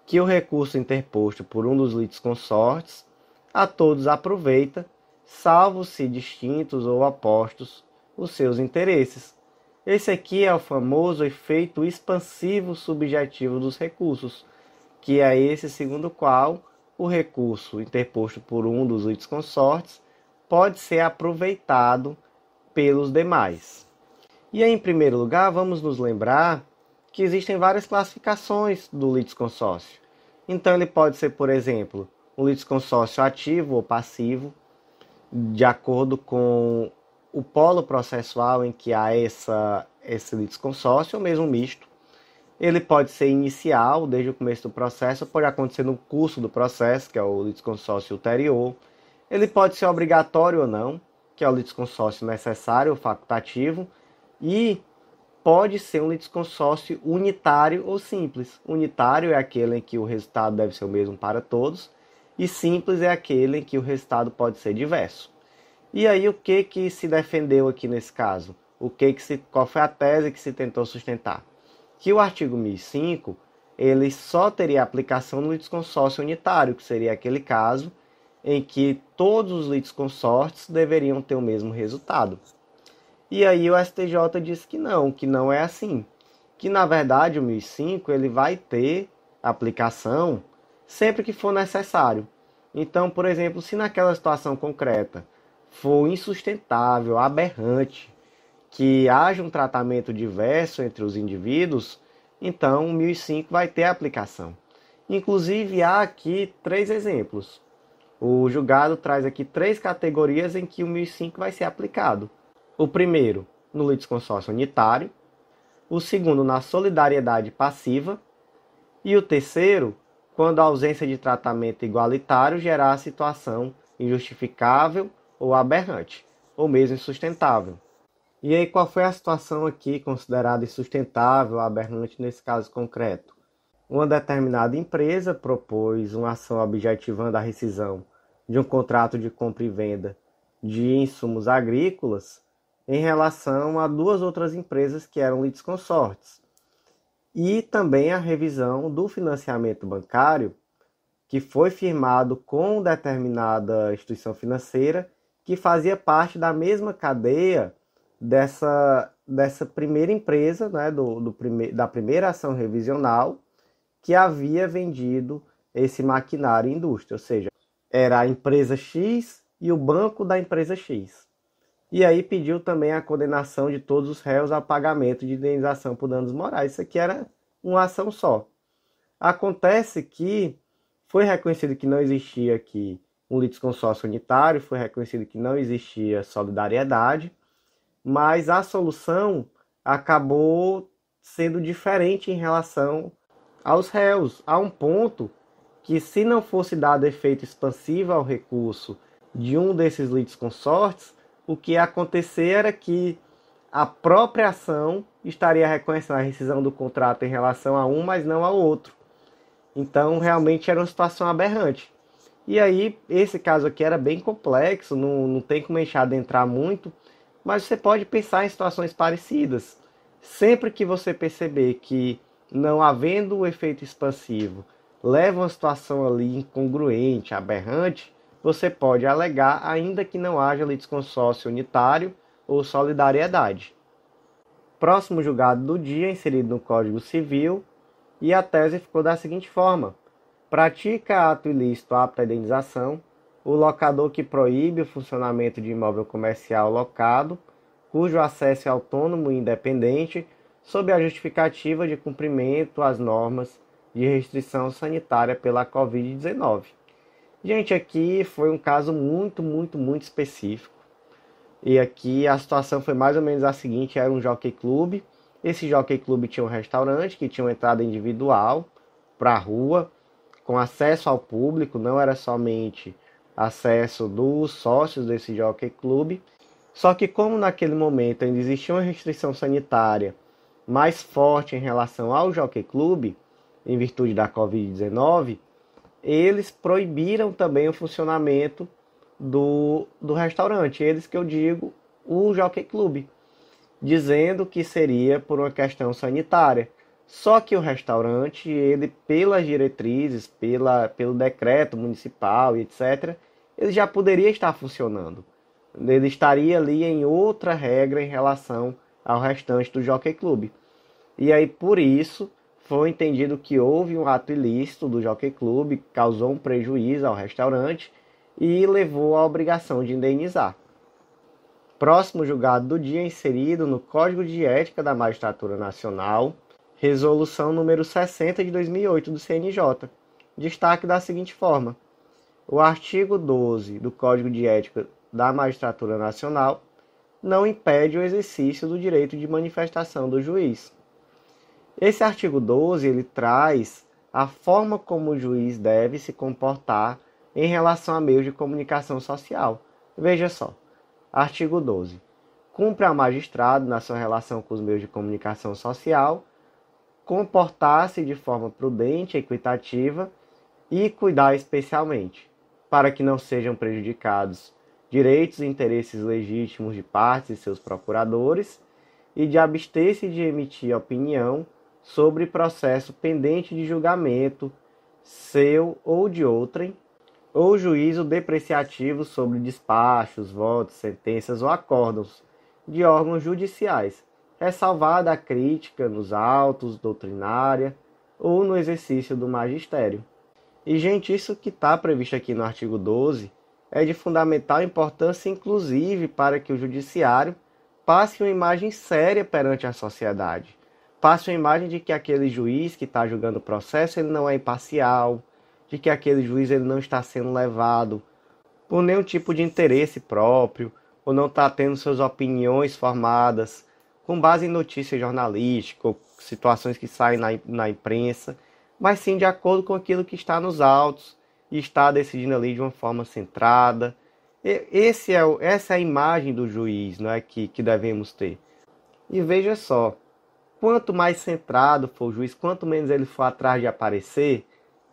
Que o recurso interposto por um dos litisconsortes a todos aproveita, salvo se distintos ou opostos os seus interesses. Esse aqui é o famoso efeito expansivo subjetivo dos recursos, que é esse segundo o qual o recurso interposto por um dos litisconsortes pode ser aproveitado pelos demais. E aí, em primeiro lugar, vamos nos lembrar que existem várias classificações do litisconsórcio. Então, ele pode ser, por exemplo, um litisconsórcio ativo ou passivo, de acordo com o polo processual em que há esse litisconsórcio, ou mesmo misto. Ele pode ser inicial, desde o começo do processo, pode acontecer no curso do processo, que é o litisconsórcio ulterior. Ele pode ser obrigatório ou não, que é o litisconsórcio necessário ou facultativo. E pode ser um litisconsórcio unitário ou simples. Unitário é aquele em que o resultado deve ser o mesmo para todos, e simples é aquele em que o resultado pode ser diverso. E aí o que se defendeu aqui nesse caso? Qual foi a tese que se tentou sustentar? Que o artigo 1005 ele só teria aplicação no litisconsórcio unitário, que seria aquele caso em que todos os litisconsortes deveriam ter o mesmo resultado. E aí o STJ disse que não é assim. Que na verdade o 1005 ele vai ter aplicação sempre que for necessário. Então, por exemplo, se naquela situação concreta for insustentável, aberrante, que haja um tratamento diverso entre os indivíduos, então o 1005 vai ter aplicação. Inclusive, há aqui 3 exemplos. O julgado traz aqui 3 categorias em que o 1005 vai ser aplicado. O primeiro, no litisconsórcio unitário. O segundo, na solidariedade passiva. E o terceiro, quando a ausência de tratamento igualitário gerar a situação injustificável ou aberrante, ou mesmo insustentável. E aí, qual foi a situação aqui considerada insustentável ou aberrante nesse caso concreto? Uma determinada empresa propôs uma ação objetivando a rescisão de um contrato de compra e venda de insumos agrícolas em relação a 2 outras empresas que eram litisconsortes. E também a revisão do financiamento bancário, que foi firmado com determinada instituição financeira que fazia parte da mesma cadeia dessa primeira empresa, né, da primeira ação revisional, que havia vendido esse maquinário em indústria, ou seja, era a empresa X e o banco da empresa X. E aí pediu também a condenação de todos os réus ao pagamento de indenização por danos morais. Isso aqui era uma ação só. Acontece que foi reconhecido que não existia aqui um litisconsórcio unitário, foi reconhecido que não existia solidariedade, mas a solução acabou sendo diferente em relação aos réus, a um ponto que, se não fosse dado efeito expansivo ao recurso de um desses litisconsortes, o que ia acontecer era que a própria ação estaria reconhecendo a rescisão do contrato em relação a um, mas não ao outro. Então, realmente era uma situação aberrante. E aí, esse caso aqui era bem complexo, não tem como a gente adentrar muito, mas você pode pensar em situações parecidas. Sempre que você perceber que, não havendo o efeito expansivo, leva uma situação ali incongruente, aberrante, você pode alegar, ainda que não haja litisconsórcio unitário ou solidariedade. Próximo julgado do dia, inserido no Código Civil, e a tese ficou da seguinte forma: pratica ato ilícito apto à indenização o locador que proíbe o funcionamento de imóvel comercial locado, cujo acesso é autônomo e independente, sob a justificativa de cumprimento às normas de restrição sanitária pela Covid-19. Gente, aqui foi um caso muito específico. E aqui a situação foi mais ou menos a seguinte: era um jockey club. Esse jockey club tinha um restaurante que tinha uma entrada individual para a rua, com acesso ao público, não era somente acesso dos sócios desse jockey club. Só que como naquele momento ainda existia uma restrição sanitária mais forte em relação ao jockey club, em virtude da Covid-19, eles proibiram também o funcionamento do restaurante. Eles que eu digo, o Jockey Club, dizendo que seria por uma questão sanitária. Só que o restaurante, ele, pelas diretrizes, pelo decreto municipal e etc., ele já poderia estar funcionando. Ele estaria ali em outra regra em relação ao restante do Jockey Club. E aí, por isso, foi entendido que houve um ato ilícito do Jockey Club, causou um prejuízo ao restaurante e levou à obrigação de indenizar. Próximo julgado do dia, inserido no Código de Ética da Magistratura Nacional, resolução número 60 de 2008 do CNJ. Destaque da seguinte forma: o artigo 12 do Código de Ética da Magistratura Nacional não impede o exercício do direito de manifestação do juiz. Esse artigo 12 ele traz a forma como o juiz deve se comportar em relação a meios de comunicação social. Veja só, artigo 12. Cumpre ao magistrado, na sua relação com os meios de comunicação social, comportar-se de forma prudente, equitativa e cuidar especialmente, para que não sejam prejudicados direitos e interesses legítimos de partes e seus procuradores, e de abster-se de emitir opinião sobre processo pendente de julgamento, seu ou de outrem, ou juízo depreciativo sobre despachos, votos, sentenças ou acórdãos de órgãos judiciais, ressalvada a crítica nos autos, doutrinária ou no exercício do magistério. E, gente, isso que está previsto aqui no artigo 12 é de fundamental importância, inclusive, para que o judiciário passe uma imagem séria perante a sociedade. Passe uma imagem de que aquele juiz que está julgando o processo ele não é imparcial, de que aquele juiz ele não está sendo levado por nenhum tipo de interesse próprio, ou não está tendo suas opiniões formadas com base em notícias jornalísticas ou situações que saem na imprensa, mas sim de acordo com aquilo que está nos autos e está decidindo ali de uma forma centrada. Essa é a imagem do juiz, não é, que devemos ter. E veja só, quanto mais centrado for o juiz, quanto menos ele for atrás de aparecer,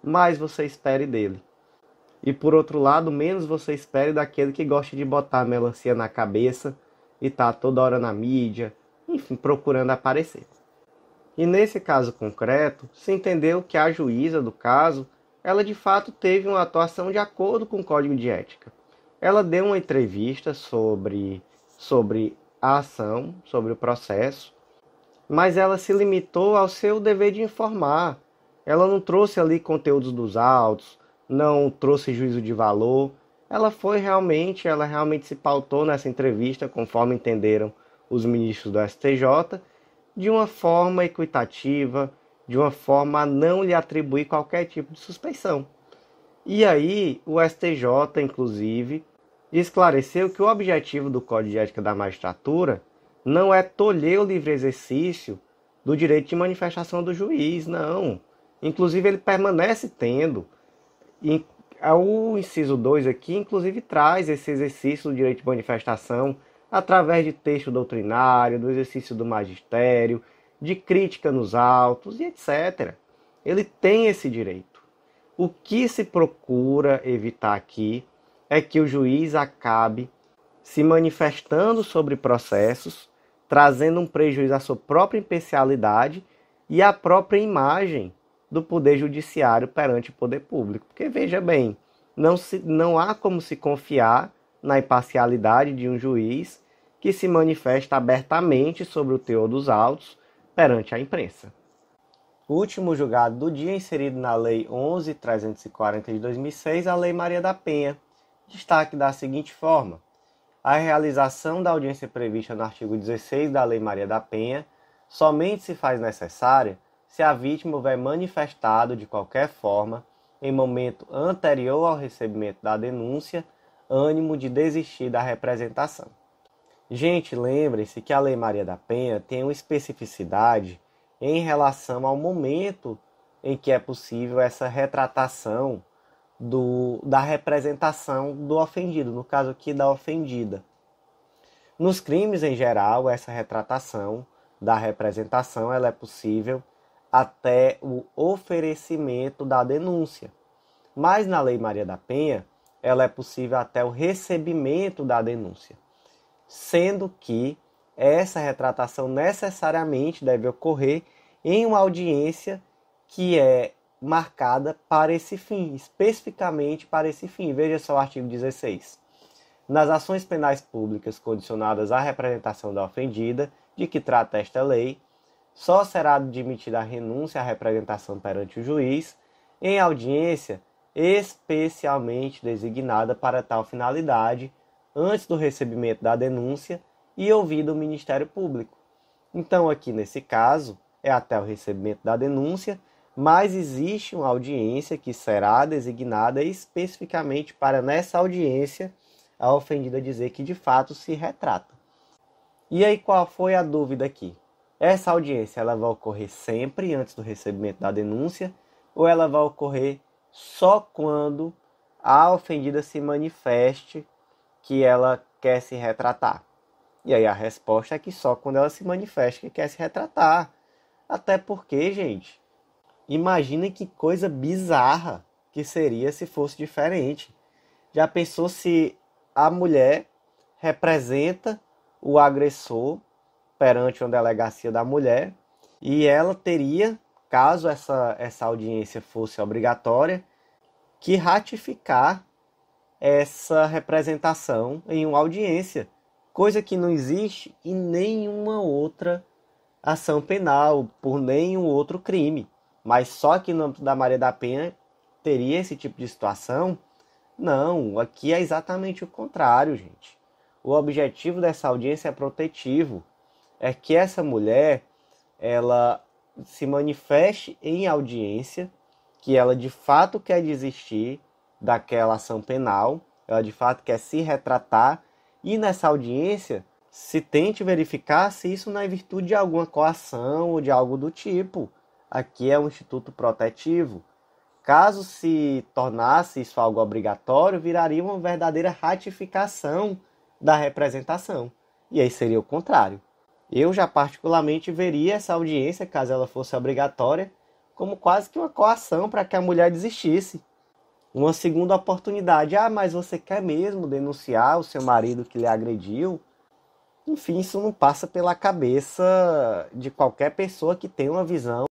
mais você espere dele. E por outro lado, menos você espere daquele que gosta de botar a melancia na cabeça e tá toda hora na mídia, enfim, procurando aparecer. E nesse caso concreto, se entendeu que a juíza do caso, ela de fato teve uma atuação de acordo com o Código de Ética. Ela deu uma entrevista sobre a ação, sobre o processo, mas ela se limitou ao seu dever de informar. Ela não trouxe ali conteúdos dos autos, não trouxe juízo de valor. Ela realmente se pautou nessa entrevista, conforme entenderam os ministros do STJ, de uma forma equitativa, de uma forma a não lhe atribuir qualquer tipo de suspeição. E aí, o STJ, inclusive, esclareceu que o objetivo do Código de Ética da Magistratura não é tolher o livre exercício do direito de manifestação do juiz, não. Inclusive, ele permanece tendo O inciso 2 aqui, inclusive, traz esse exercício do direito de manifestação através de texto doutrinário, do exercício do magistério, de crítica nos autos e etc. Ele tem esse direito. O que se procura evitar aqui é que o juiz acabe se manifestando sobre processos, trazendo um prejuízo à sua própria imparcialidade e à própria imagem do poder judiciário perante o poder público. Porque, veja bem, não há como se confiar na imparcialidade de um juiz que se manifesta abertamente sobre o teor dos autos perante a imprensa. O último julgado do dia, inserido na Lei 11.340 de 2006, a Lei Maria da Penha, destaque da seguinte forma: a realização da audiência prevista no artigo 16 da Lei Maria da Penha somente se faz necessária se a vítima houver manifestado de qualquer forma, em momento anterior ao recebimento da denúncia, ânimo de desistir da representação. Gente, lembrem-se que a Lei Maria da Penha tem uma especificidade em relação ao momento em que é possível essa retratação da representação do ofendido, no caso aqui da ofendida. Nos crimes em geral, essa retratação da representação ela é possível até o oferecimento da denúncia. Mas na Lei Maria da Penha, ela é possível até o recebimento da denúncia, sendo que essa retratação necessariamente deve ocorrer em uma audiência que é marcada para esse fim, especificamente para esse fim. Veja só o artigo 16. Nas ações penais públicas condicionadas à representação da ofendida, de que trata esta lei, só será admitida a renúncia à representação perante o juiz em audiência especialmente designada para tal finalidade, antes do recebimento da denúncia e ouvido o Ministério Público. Então, aqui nesse caso, é até o recebimento da denúncia, mas existe uma audiência que será designada especificamente para, nessa audiência, a ofendida dizer que de fato se retrata. E aí, qual foi a dúvida aqui? Essa audiência ela vai ocorrer sempre antes do recebimento da denúncia ou ela vai ocorrer só quando a ofendida se manifeste que ela quer se retratar? E aí a resposta é que só quando ela se manifesta que quer se retratar. Até porque, gente, imaginem que coisa bizarra que seria se fosse diferente. Já pensou se a mulher representa o agressor perante uma delegacia da mulher e ela teria, caso essa audiência fosse obrigatória, que ratificar essa representação em uma audiência, coisa que não existe em nenhuma outra ação penal, por nenhum outro crime. Mas só que no âmbito da Maria da Penha teria esse tipo de situação? Não, aqui é exatamente o contrário, gente. O objetivo dessa audiência é protetivo. É que essa mulher, ela se manifeste em audiência, que ela de fato quer desistir daquela ação penal, ela de fato quer se retratar, e nessa audiência se tente verificar se isso não é virtude de alguma coação ou de algo do tipo. Aqui é um instituto protetivo. Caso se tornasse isso algo obrigatório, viraria uma verdadeira ratificação da representação. E aí seria o contrário. Eu já particularmente veria essa audiência, caso ela fosse obrigatória, como quase que uma coação para que a mulher desistisse. Uma segunda oportunidade. Ah, mas você quer mesmo denunciar o seu marido que lhe agrediu? Enfim, isso não passa pela cabeça de qualquer pessoa que tenha uma visão